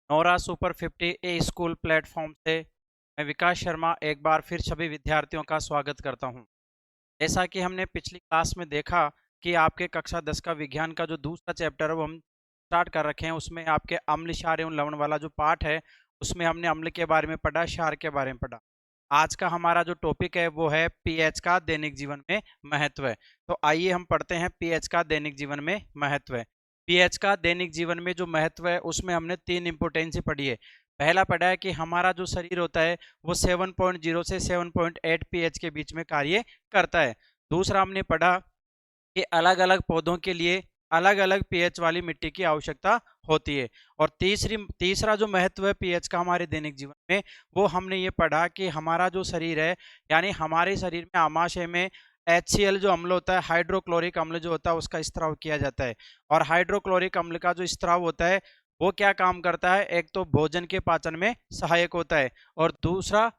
Nora super 50 ए school platform से मैं विकास शर्मा एक बार फिर सभी विद्यार्थियों का स्वागत करता हूं। जैसा कि हमने पिछली क्लास में देखा कि आपके कक्षा 10 का विज्ञान का जो दूसरा चैप्टर है वो हम स्टार्ट कर रखे हैं। उसमें आपके अम्ल क्षार एवं लवण वाला जो पार्ट है उसमें हमने अम्ल के बारे में पढ़ा, क्षार के बारे में पढ़ा। आज का हमारा जो टॉपिक है वो है पीएच का दैनिक जीवन में महत्व। तो आइए हम पढ़ते हैं पीएच का दैनिक जीवन में महत्व। पीएच का दैनिक जीवन में जो महत्व है उसमें हमने 3 इंपोर्टेंसी पढ़ी है। पहला पढ़ा है कि हमारा जो शरीर होता है वो 7.0 से 7.8 पीएच के बीच में कार्य करता है। दूसरा हमने पढ़ा कि अलग अलग पौधों के लिए अलग अलग पीएच वाली मिट्टी की आवश्यकता होती है। और तीसरा जो महत्व है पीएच का हमारे दैनिक जीवन में वो हमने ये पढ़ा कि हमारा जो शरीर है यानी हमारे शरीर में आमाशय में HCl जो अम्ल होता है, हाइड्रोक्लोरिक अम्ल जो होता है उसका स्त्राव किया जाता है। और हाइड्रोक्लोरिक अम्ल का जो स्त्राव होता है वो क्या काम करता है, एक तो भोजन के पाचन में सहायक होता है और दूसरा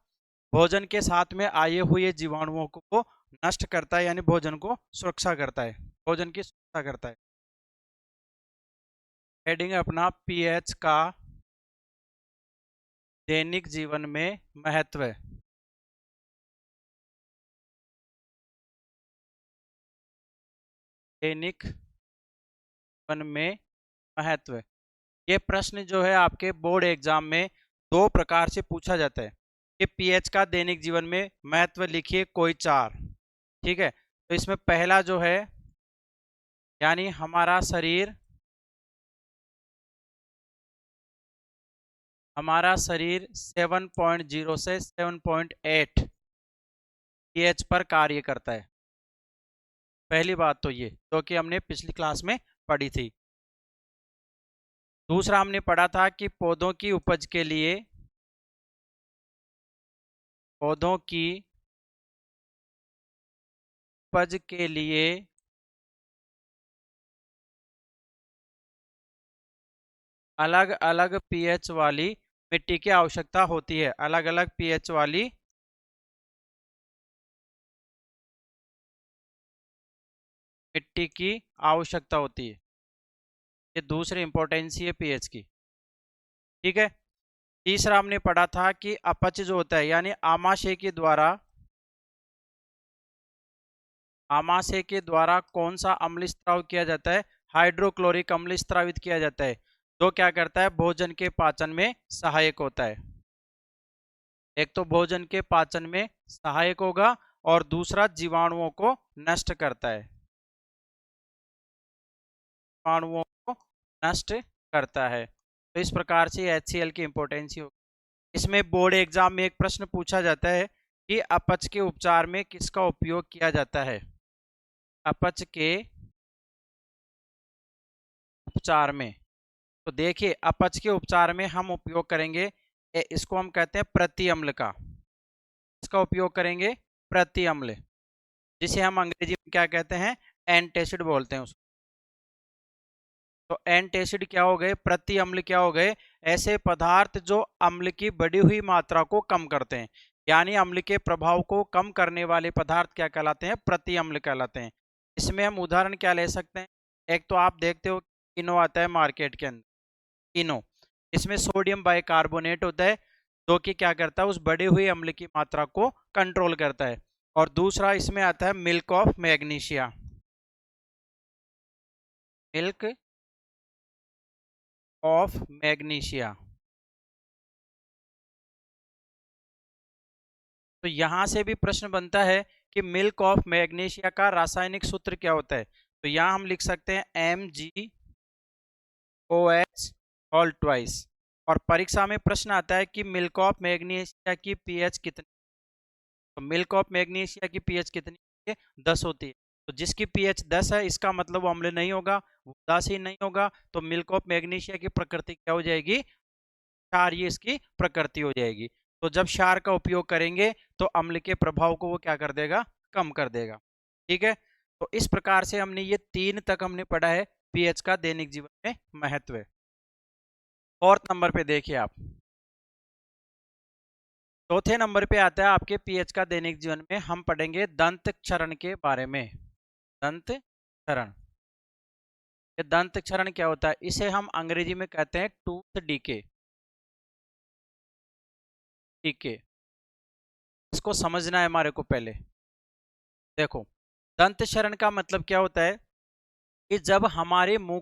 भोजन के साथ में आए हुए जीवाणुओं को नष्ट करता है, यानी भोजन को सुरक्षा करता है, भोजन की सुरक्षा करता है। हेडिंग अपना पीएच का दैनिक जीवन में महत्व। दैनिक जीवन में महत्व, ये प्रश्न जो है आपके बोर्ड एग्जाम में 2 प्रकार से पूछा जाता है कि पीएच का दैनिक जीवन में महत्व लिखिए कोई 4। ठीक है, तो इसमें पहला जो है यानी हमारा शरीर 7.0 से 7.8 पीएच पर कार्य करता है। पहली बात तो ये जो कि हमने पिछली क्लास में पढ़ी थी। दूसरा हमने पढ़ा था कि पौधों की उपज के लिए अलग अलग पीएच वाली मिट्टी की आवश्यकता होती है। अलग अलग पीएच वाली मिट्टी की आवश्यकता होती है। ये दूसरी इंपॉर्टेंस है पीएच की। ठीक है, तीसरा हमने पढ़ा था कि अपच जो होता है यानी आमाशय के द्वारा कौन सा अम्ल स्त्राव किया जाता है, हाइड्रोक्लोरिक अम्ल स्त्रावित किया जाता है, जो क्या करता है भोजन के पाचन में सहायक होता है। एक तो भोजन के पाचन में सहायक होगा और दूसरा जीवाणुओं को नष्ट करता है, जीवाणुओं को नष्ट करता है। तो इस प्रकार से HCl की इंपोर्टेंस होगी। इसमें बोर्ड एग्जाम में एक प्रश्न पूछा जाता है कि अपच के उपचार में किसका उपयोग किया जाता है। अपच के उपचार में तो देखिए अपच के उपचार में हम उपयोग करेंगे इसको हम कहते हैं प्रति अम्ल का। इसका उपयोग करेंगे प्रति अम्ल, जिसे हम अंग्रेजी में क्या कहते हैं, एंटासिड बोलते हैं उसको। तो एंटासिड क्या हो गए, प्रति अम्ल क्या हो गए, ऐसे पदार्थ जो अम्ल की बढ़ी हुई मात्रा को कम करते हैं। यानी अम्ल के प्रभाव को कम करने वाले पदार्थ क्या कहलाते हैं, प्रति अम्ल कहलाते हैं। इसमें हम उदाहरण क्या ले सकते हैं, एक तो आप देखते हो इनो आता है मार्केट के अंदर, इनो, इसमें सोडियम बाइकार्बोनेट होता है जो कि क्या करता है उस बढ़े हुए अम्ल की मात्रा को कंट्रोल करता है। और दूसरा इसमें आता है milk of magnesia, milk of magnesia. तो यहां से भी प्रश्न बनता है कि मिल्क ऑफ मैग्नीशिया का रासायनिक सूत्र क्या होता है। तो यहां हम लिख सकते हैं MgOH ऑल ट्वाइस। और परीक्षा में प्रश्न आता है कि मिल्क ऑफ मैग्नीशिया की पीएच कितनी। तो मिल्क ऑफ मैग्नीशिया की पीएच कितनी होती है, 10 होती है। तो जिसकी पीएच 10 है इसका मतलब वो अम्ल नहीं होगा, वो उदासीन नहीं होगा। तो मिल्क ऑफ मैग्नीशिया की प्रकृति क्या हो जाएगी, क्षारीय इसकी प्रकृति हो जाएगी। तो जब क्षार का उपयोग करेंगे तो अम्ल के प्रभाव को वो क्या कर देगा, कम कर देगा। ठीक है, तो इस प्रकार से हमने ये 3 तक हमने पढ़ा है पीएच का दैनिक जीवन में महत्व। फोर्थ नंबर पे देखिए आप, चौथे नंबर पे आता है आपके पीएच का दैनिक जीवन में हम पढ़ेंगे दंत क्षरण के बारे में। दंत क्षरण, ये दंत क्षरण क्या होता है, इसे हम अंग्रेजी में कहते हैं टूथ डीके। ठीक है, इसको समझना है हमारे को पहले। देखो, दंत क्षरण का मतलब क्या होता है कि जब हमारे मुंह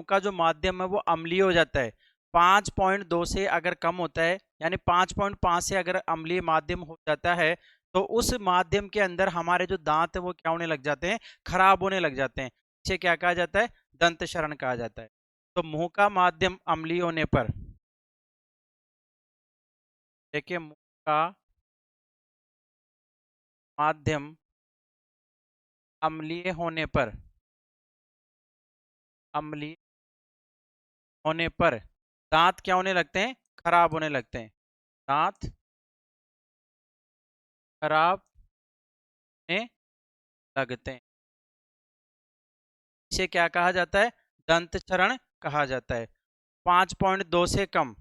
का जो माध्यम है वो अम्लीय हो जाता है, 5.2 से अगर कम होता है, यानी 5.5 से अगर अम्लीय माध्यम हो जाता है, तो उस माध्यम के अंदर हमारे जो दांत है वो क्या होने लग जाते हैं, खराब होने लग जाते हैं। इसे क्या कहा जाता है, दंत क्षरण कहा जाता है। तो मुंह का माध्यम अम्लीय होने पर, देखिए, मुंह का माध्यम अम्लीय होने पर, अम्लीय होने पर दांत क्या होने लगते हैं, खराब होने लगते हैं। दांत खराब होने लगते हैं। इसे क्या कहा जाता है, दंत क्षरण कहा जाता है। 5.2 से कम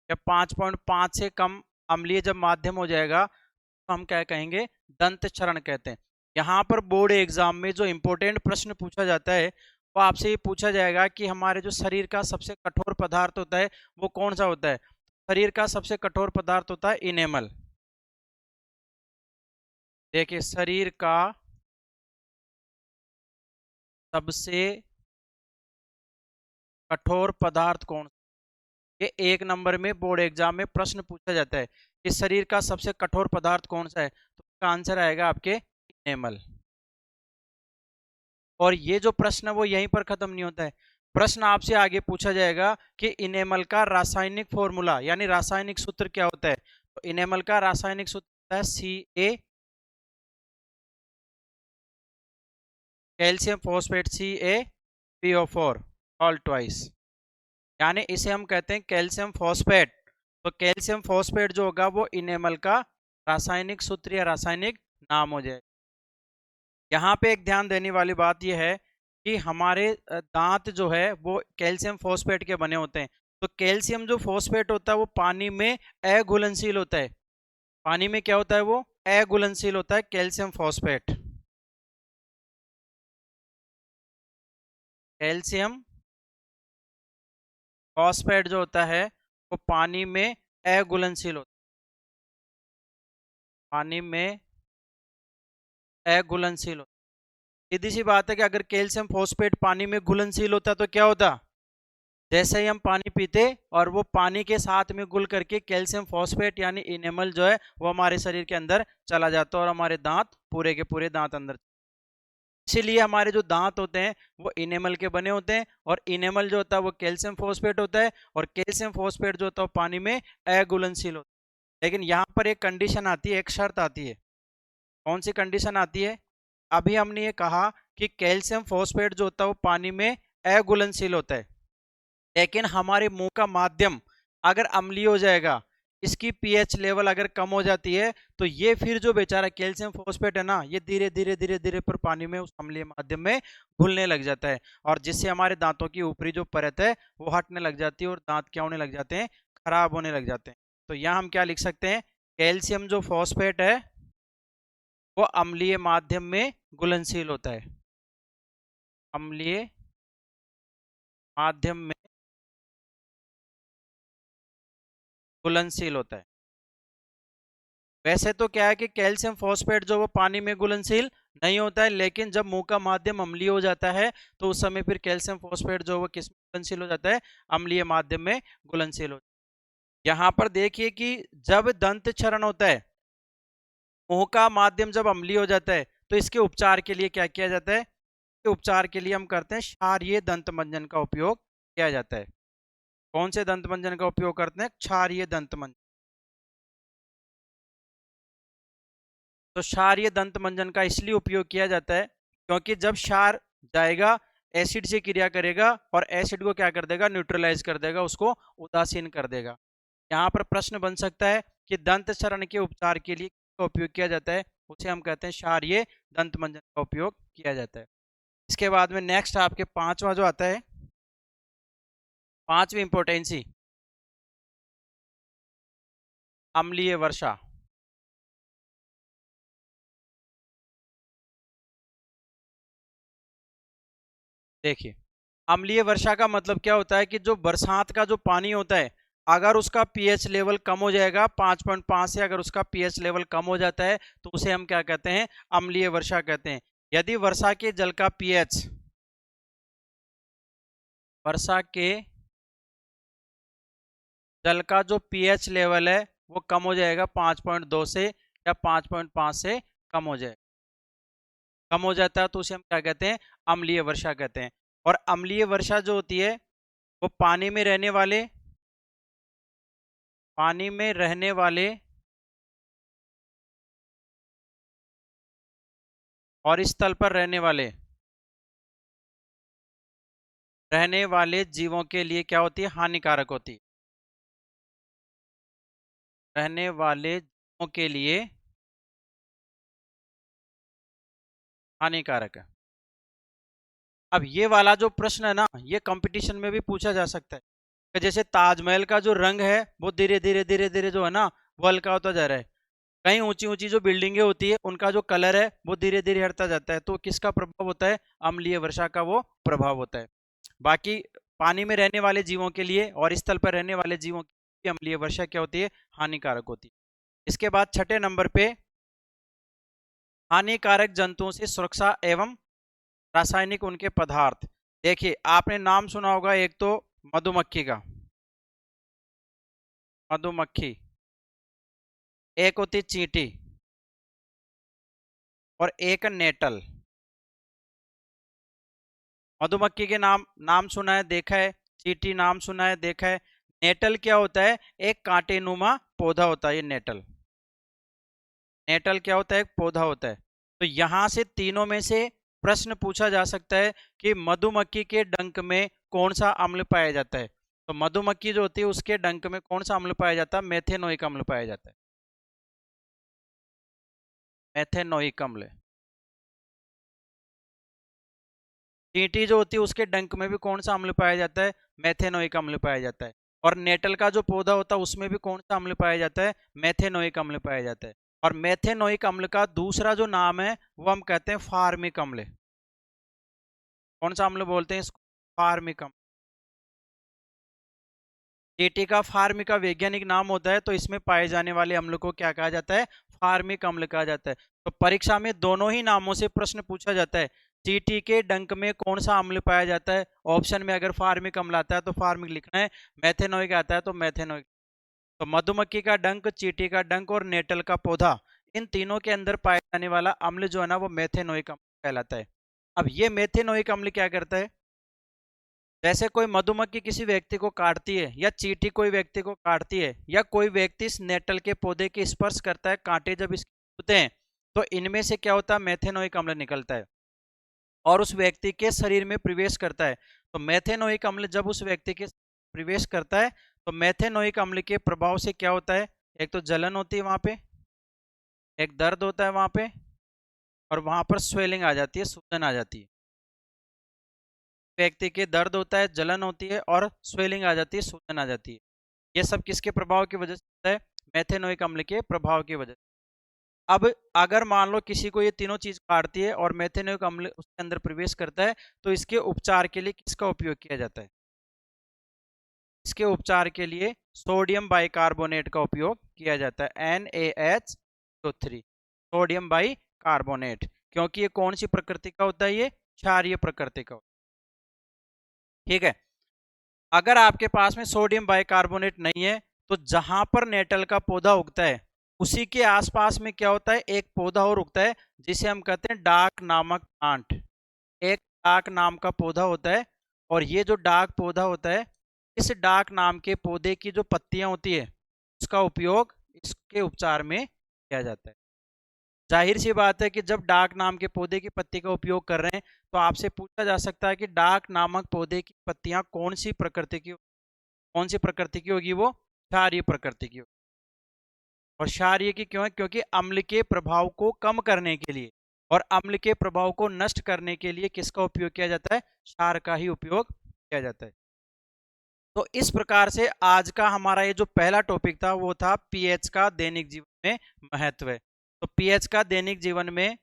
या 5.5 से कम अम्लीय जब माध्यम हो जाएगा तो हम क्या कहेंगे, दंत क्षरण कहते हैं। यहाँ पर बोर्ड एग्जाम में जो इंपॉर्टेंट प्रश्न पूछा जाता है वो आपसे ये पूछा जाएगा कि हमारे जो शरीर का सबसे कठोर पदार्थ होता है वो कौन सा होता है। शरीर का सबसे कठोर पदार्थ होता है इनेमल। देखिए, शरीर का सबसे कठोर पदार्थ कौन, ये 1 नंबर में बोर्ड एग्जाम में प्रश्न पूछा जाता है कि शरीर का सबसे कठोर पदार्थ कौन सा है, तो इसका आंसर आएगा आपके इनेमल। और ये जो प्रश्न है वो यहीं पर खत्म नहीं होता है, प्रश्न आपसे आगे पूछा जाएगा कि इनेमल का रासायनिक फॉर्मूला यानी रासायनिक सूत्र क्या होता है। तो इनेमल का रासायनिक सूत्र होता है Ca, calcium phosphate CaPO4 all twice, यानी इसे हम कहते हैं कैल्शियम फॉस्फेट। तो कैल्शियम फॉस्फेट जो होगा वो इनेमल का रासायनिक सूत्र या रासायनिक नाम हो जाए। यहाँ पे एक ध्यान देने वाली बात यह है कि हमारे दांत जो है वो कैल्शियम फॉस्फेट के बने होते हैं। तो कैल्शियम जो फॉस्फेट होता है वो पानी में अघुलनशील होता है। पानी में क्या होता है, वो अघुलनशील होता है कैल्शियम फॉस्फेट। कैल्शियम फॉस्फेट जो होता है वो पानी में अघुलनशील होता है, पानी में अघुलनशील होता है। सीधी सी बात है कि अगर कैल्शियम फॉस्फेट पानी में घुलनशील होता तो क्या होता, जैसे ही हम पानी पीते और वो पानी के साथ में घुल करके कैल्शियम फॉस्फेट यानी इनेमल जो है वो हमारे शरीर के अंदर चला जाता और हमारे दांत पूरे के पूरे दांत अंदर। इसीलिए हमारे जो दांत होते हैं वो इनेमल के बने होते हैं, और इनेमल जो होता है वो कैल्शियम फॉस्फेट होता है, और कैल्शियम फॉस्फेट जो होता है वो पानी में अघुलनशील होता है। लेकिन यहाँ पर एक कंडीशन आती है, एक शर्त आती है। कौन सी कंडीशन आती है, अभी हमने ये कहा कि कैल्शियम फॉस्फेट जो होता है वो पानी में अघुलनशील होता है, लेकिन हमारे मुंह का माध्यम अगर अम्लीय हो जाएगा, इसकी पीएच लेवल अगर कम हो जाती है, तो ये फिर जो बेचारा कैल्शियम फॉस्फेट है ना, ये धीरे धीरे धीरे धीरे पर पानी में उस अम्लीय माध्यम में घुलने लग जाता है, और जिससे हमारे दांतों की ऊपरी जो परत है वो हटने लग जाती है और दांत क्या होने लग जाते हैं, खराब होने लग जाते हैं। तो यहाँ हम क्या लिख सकते हैं, कैल्शियम जो फॉस्फेट है वो अम्लीय माध्यम में घुलनशील होता है, अम्लीय माध्यम में घुलनशील होता है। वैसे तो क्या है कि कैल्शियम फॉस्फेट जो वो पानी में घुलनशील नहीं होता है, लेकिन जब मुंह का माध्यम अम्लीय हो जाता है तो उस समय फिर कैल्शियम फॉस्फेट जो वो किस में घुलनशील हो जाता है, अम्लीय माध्यम में घुलनशील हो। यहाँ पर देखिए कि जब दंत क्षरण होता है, मुंह का माध्यम जब अम्लीय हो जाता है, तो इसके उपचार के लिए क्या किया जाता है, इसके उपचार के लिए हम करते हैं क्षारीय दंत मंजन का उपयोग किया जाता है। कौन से दंत मंजन का उपयोग करते हैं, क्षारीय दंत मंजन। तो क्षारीय दंत मंजन का इसलिए उपयोग किया जाता है क्योंकि जब क्षार जाएगा, एसिड से क्रिया करेगा और एसिड को क्या कर देगा, न्यूट्रलाइज कर देगा, उसको उदासीन कर देगा। यहाँ पर प्रश्न बन सकता है कि दंत क्षरण के उपचार के लिए किसका उपयोग किया जाता है, उसे हम कहते हैं क्षारीय दंत मंजन का उपयोग किया जाता है। इसके बाद में नेक्स्ट आपके पांचवा जो आता है, पांचवी इंपोर्टेंसी, अम्लीय वर्षा। देखिए, अम्लीय वर्षा का मतलब क्या होता है कि जो बरसात का जो पानी होता है अगर उसका पीएच लेवल कम हो जाएगा 5.5 से, अगर उसका पीएच लेवल कम हो जाता है तो उसे हम क्या कहते हैं, अम्लीय वर्षा कहते हैं। यदि वर्षा के जल का पीएच, वर्षा के जल का जो पीएच लेवल है वो कम हो जाएगा 5.2 से या 5.5 से कम हो जाए, कम हो जाता है तो उसे हम क्या कहते हैं, अम्लीय वर्षा कहते हैं। और अम्लीय वर्षा जो होती है वो पानी में रहने वाले, पानी में रहने वाले और इस स्थल पर रहने वाले जीवों के लिए क्या होती है, हानिकारक होती है। रहने वाले जीवों के लिए हानिकारक है। अब ये वाला जो प्रश्न है ना, ये कंपटीशन में भी पूछा जा सकता है कि जैसे ताजमहल का जो रंग है वो धीरे धीरे जो है ना वो हल्का होता जा रहा है, कहीं ऊंची ऊंची जो बिल्डिंगें होती है उनका जो कलर है वो धीरे धीरे हटता जाता है, तो किसका प्रभाव होता है, अम्लीय वर्षा का वो प्रभाव होता है। बाकी पानी में रहने वाले जीवों के लिए और स्थल पर रहने वाले जीवों के लिए अम्लीय वर्षा क्या होती है, हानिकारक होती है। इसके बाद छठे नंबर पे, हानिकारक जंतुओं से सुरक्षा एवं रासायनिक उनके पदार्थ। देखिए आपने नाम सुना होगा, एक तो मधुमक्खी का, मधुमक्खी, एक होती चींटी और एक नेटल। मधुमक्खी के नाम नाम सुना है, देखा है, चींटी नाम सुना है, देखा है। नेटल क्या होता है, एक कांटेनुमा पौधा होता है ये नेटल। नेटल क्या होता है, एक पौधा होता है। तो यहां से तीनों में से प्रश्न पूछा जा सकता है कि मधुमक्खी के डंक में कौन सा अम्ल पाया जाता है। तो मधुमक्खी जो होती है उसके डंक में कौन सा अम्ल पाया जाता है, मेथेनोइक अम्ल पाया जाता है, मेथेनोइक अम्ल। चींटी जो होती है उसके डंक में भी कौन सा अम्ल पाया जाता है, मेथेनोइक अम्ल पाया जाता है। और नेटल का जो पौधा होता है उसमें भी कौन सा अम्ल पाया जाता है, मेथेनोइक अम्ल पाया जाता है। और मेथेनोइक अम्ल का दूसरा जो नाम है वो हम कहते हैं फार्मिक अम्ल। कौन सा अम्ल बोलते हैं इसको, फार्मिक अम्ल। चींटी का फार्मिक का वैज्ञानिक नाम होता है, तो इसमें पाए जाने वाले अम्ल को क्या कहा जाता है, फार्मिक अम्ल कहा जाता है। तो परीक्षा में दोनों ही नामों से प्रश्न पूछा जाता है। चींटी के डंक में कौन सा अम्ल पाया जाता है, ऑप्शन में अगर फार्मिक अम्ल आता है तो फार्मिक लिखना है, मैथेनोइक आता है तो मैथेनोइक। तो मधुमक्खी का डंक, चींटी का डंक और नेटल का पौधा, इन तीनों के अंदर पाया जाने वाला अम्ल जो है ना वो मेथेनोइक अम्ल कहलाता है। अब ये मेथेनोइक अम्ल क्या करता है, जैसे कोई मधुमक्खी किसी व्यक्ति को काटती है या चींटी कोई व्यक्ति को काटती है या कोई व्यक्ति इस नेटल के पौधे के स्पर्श करता है, कांटे जब इसके होते हैं तो इनमें से क्या होता है, मेथेनोइक अम्ल निकलता है और उस व्यक्ति के शरीर में प्रवेश करता है। तो मेथेनोइक अम्ल जब उस व्यक्ति के प्रवेश करता है तो मेथेनोइक अम्ल के प्रभाव से क्या होता है, एक तो जलन होती है वहां पे, एक दर्द होता है वहां पे, और वहां पर स्वेलिंग आ जाती है, सूजन आ जाती है। व्यक्ति के दर्द होता है, जलन होती है और स्वेलिंग आ जाती है, सूजन आ जाती है। ये सब किसके प्रभाव की वजह से होता है, मेथेनोइक अम्ल के प्रभाव की वजह से। अब अगर मान लो किसी को ये तीनों चीज काटती है और मेथेनोइक अम्ल उसके अंदर प्रवेश करता है तो इसके उपचार के लिए किसका उपयोग किया जाता है, इसके उपचार के लिए सोडियम बाइकार्बोनेट का उपयोग किया जाता है, NaH2 सोडियम बाइकार्बोनेट। क्योंकि ये कौन सी प्रकृति का होता है, ये क्षारीय प्रकृति का होता है। ठीक है, अगर आपके पास में सोडियम बाइकार्बोनेट नहीं है तो जहां पर नेटल का पौधा उगता है उसी के आसपास में क्या होता है, एक पौधा और उगता है जिसे हम कहते हैं डाक नामक प्लांट। एक डाक नाम का पौधा होता है और ये जो डाक पौधा होता है, इस डाक नाम के पौधे की जो पत्तियां होती है उसका उपयोग इसके उपचार में किया जाता है। जाहिर सी बात है कि जब डाक नाम के पौधे की पत्ती का उपयोग कर रहे हैं तो आपसे पूछा जा सकता है कि डाक नामक पौधे की पत्तियां कौन सी प्रकृति की, कौन सी प्रकृति की होगी, वो क्षारीय प्रकृति की होगी। और क्षारीय की क्यों है, क्योंकि अम्ल के प्रभाव को कम करने के लिए और अम्ल के प्रभाव को नष्ट करने के लिए किसका उपयोग किया जाता है, क्षार का ही उपयोग किया जाता है। तो इस प्रकार से आज का हमारा ये जो पहला टॉपिक था वो था पीएच का दैनिक जीवन में महत्व है। तो पीएच का दैनिक जीवन में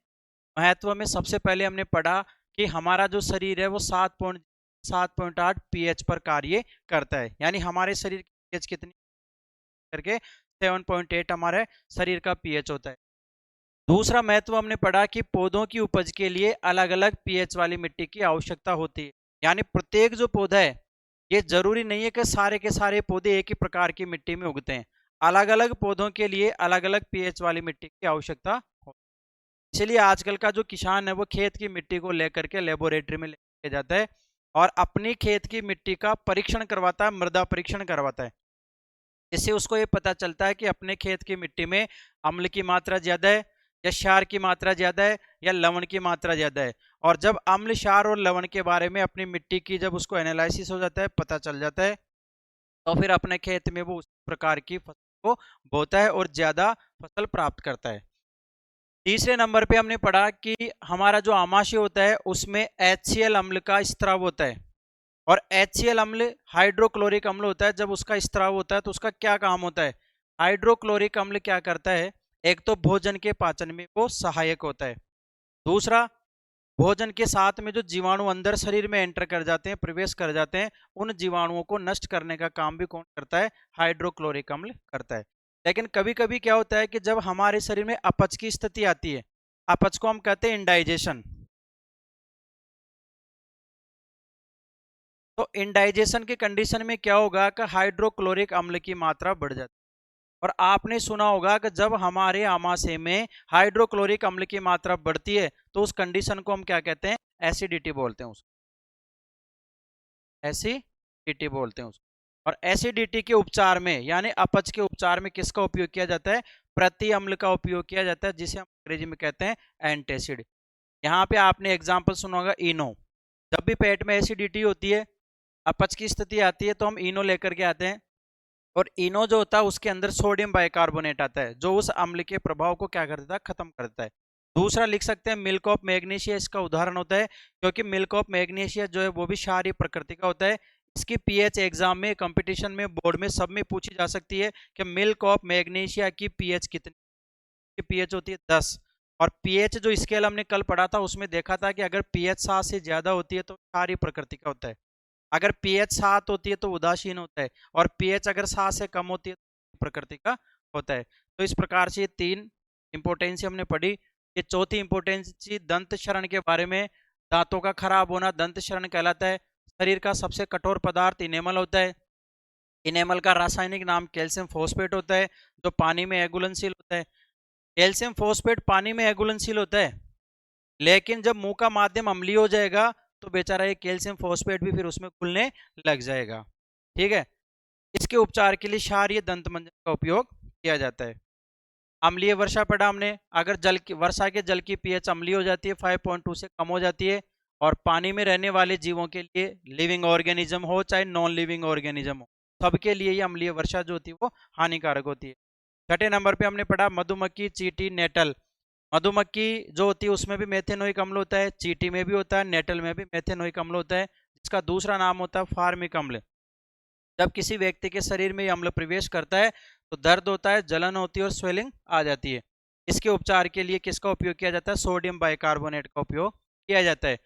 महत्व में सबसे पहले हमने पढ़ा कि हमारा जो शरीर है वो 7.8 पीएच पर कार्य करता है, यानी हमारे शरीर पीएच कितनी करके 7.8 हमारे शरीर का पीएच होता है। दूसरा महत्व हमने पढ़ा कि पौधों की उपज के लिए अलग अलग पीएच वाली मिट्टी की आवश्यकता होती है। यानी प्रत्येक जो पौधा है, ये जरूरी नहीं है कि सारे के सारे पौधे एक ही प्रकार की मिट्टी में उगते हैं। अलग अलग पौधों के लिए अलग अलग पीएच वाली मिट्टी की आवश्यकता होती है। इसलिए आजकल का जो किसान है वो खेत की मिट्टी को लेकर के लेबोरेटरी में लेके जाता है और अपनी खेत की मिट्टी का परीक्षण करवाता है, मृदा परीक्षण करवाता है। इससे उसको ये पता चलता है कि अपने खेत की मिट्टी में अम्ल की मात्रा ज्यादा है या क्षार की मात्रा ज्यादा है या लवण की मात्रा ज्यादा है। और जब अम्ल, क्षार और लवण के बारे में अपनी मिट्टी की जब उसको एनालिसिस हो जाता है, पता चल जाता है, तो फिर अपने खेत में वो उस प्रकार की फसल को बोता है और ज्यादा फसल प्राप्त करता है। तीसरे नंबर पे हमने पढ़ा कि हमारा जो आमाशय होता है उसमें HCl अम्ल का स्त्राव होता है। और HCl अम्ल हाइड्रोक्लोरिक अम्ल होता है। जब उसका स्त्राव होता है तो उसका क्या काम होता है? हाइड्रोक्लोरिक अम्ल क्या करता है? एक तो भोजन के पाचन में वो सहायक होता है। दूसरा, भोजन के साथ में जो जीवाणु अंदर शरीर में एंटर कर जाते हैं, प्रवेश कर जाते हैं, उन जीवाणुओं को नष्ट करने का काम भी कौन करता है? हाइड्रोक्लोरिक अम्ल करता है। लेकिन कभी कभी क्या होता है कि जब हमारे शरीर में अपच की स्थिति आती है, अपच को हम कहते हैं इंडाइजेशन, तो इंडाइजेशन की कंडीशन में क्या होगा कि हाइड्रोक्लोरिक अम्ल की मात्रा बढ़ जाती है। और आपने सुना होगा कि जब हमारे आमाशय में हाइड्रोक्लोरिक अम्ल की मात्रा बढ़ती है तो उस कंडीशन को हम क्या कहते हैं? एसिडिटी बोलते हैं उसको, एसिडिटी बोलते हैं उसको। और एसिडिटी के उपचार में यानी अपच के उपचार में किसका उपयोग किया जाता है? प्रति अम्ल का उपयोग किया जाता है, जिसे हम अंग्रेजी में कहते हैं एंटासिड। यहाँ पे आपने एग्जाम्पल सुना होगा इनो। जब भी पेट में एसिडिटी होती है, अपच की स्थिति आती है, तो हम इनो लेकर के आते हैं। और इनो जो होता है उसके अंदर सोडियम बाइकार्बोनेट आता है जो उस अम्ल के प्रभाव को क्या कर देता है? खत्म कर देता है। दूसरा लिख सकते हैं मिल्क ऑफ मैग्नीशिया, इसका उदाहरण होता है, क्योंकि मिल्क ऑफ मैग्नीशिया जो है वो भी क्षारीय प्रकृति का होता है। इसकी पीएच एग्जाम में, कंपटीशन में, बोर्ड में सब में पूछी जा सकती है कि मिल्क ऑफ मैग्नीशिया की पीएच कितनी? की पीएच होती है 10। और पीएच जो स्केल हमने कल पढ़ा था उसमें देखा था कि अगर पीएच 7 से ज्यादा होती है तो क्षारीय प्रकृति का होता है, अगर पीएच 7 होती है तो उदासीन होता है, और पीएच अगर 7 से कम होती है तो प्रकृति का होता है। तो इस प्रकार से ये 3 इंपोर्टेंसी हमने पढ़ी। ये चौथी इंपोर्टेंसी दंत क्षरण के बारे में। दांतों का खराब होना दंत क्षरण कहलाता है। शरीर का सबसे कठोर पदार्थ इनेमल होता है। इनेमल का रासायनिक नाम कैल्शियम फॉस्फेट होता है, जो पानी में घुलनशील होता है। कैल्शियम फॉस्फेट पानी में घुलनशील होता है, लेकिन जब मुंह का माध्यम अम्लीय हो जाएगा तो बेचारा ये कैल्शियम फॉस्फेट भी फिर उसमें घुलने लग जाएगा। ठीक है। इसके उपचार के लिए क्षारीय दंत मंजन का उपयोग किया जाता है। अम्लीय वर्षा पढ़ा हमने। अगर जल की वर्षा के जल की पीएच अम्लीय हो जाती है, 5.2 से कम हो जाती है, और पानी में रहने वाले जीवों के लिए, लिविंग ऑर्गेनिज्म हो चाहे नॉन लिविंग ऑर्गेनिज्म हो, सबके लिए ये अम्लीय वर्षा जो होती है वो हानिकारक होती है। छठे नंबर पे हमने पढ़ा मधुमक्खी, चींटी, नेटल। मधुमक्खी जो होती है उसमें भी मेथेनोइक अम्ल होता है, चींटी में भी होता है, नेटल में भी मेथेनोइक अम्ल होता है, जिसका दूसरा नाम होता है फार्मिक अम्ल। जब किसी व्यक्ति के शरीर में ये अम्ल प्रवेश करता है तो दर्द होता है, जलन होती है और स्वेलिंग आ जाती है। इसके उपचार के लिए किसका उपयोग किया जाता है? सोडियम बाइकार्बोनेट का उपयोग किया जाता है।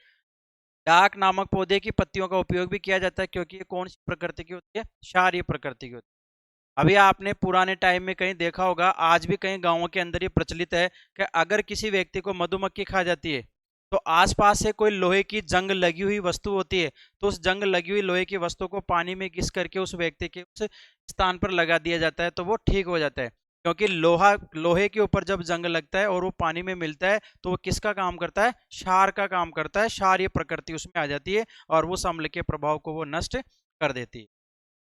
डाक नामक पौधे की पत्तियों का उपयोग भी किया जाता है, क्योंकि ये कौन सी प्रकृति की होती है? क्षारीय प्रकृति की होती है। अभी आपने पुराने टाइम में कहीं देखा होगा, आज भी कहीं गांवों के अंदर ये प्रचलित है कि अगर किसी व्यक्ति को मधुमक्खी खा जाती है तो आसपास से कोई लोहे की जंग लगी हुई वस्तु होती है, तो उस जंग लगी हुई लोहे की वस्तु को पानी में घिस करके उस व्यक्ति के उस स्थान पर लगा दिया जाता है, तो वो ठीक हो जाता है। क्योंकि लोहे के ऊपर जब जंग लगता है और वो पानी में मिलता है तो वो किसका काम करता है? क्षार का काम करता है। क्षारीय प्रकृति उसमें आ जाती है और उस अम्ल के प्रभाव को वो नष्ट कर देती है।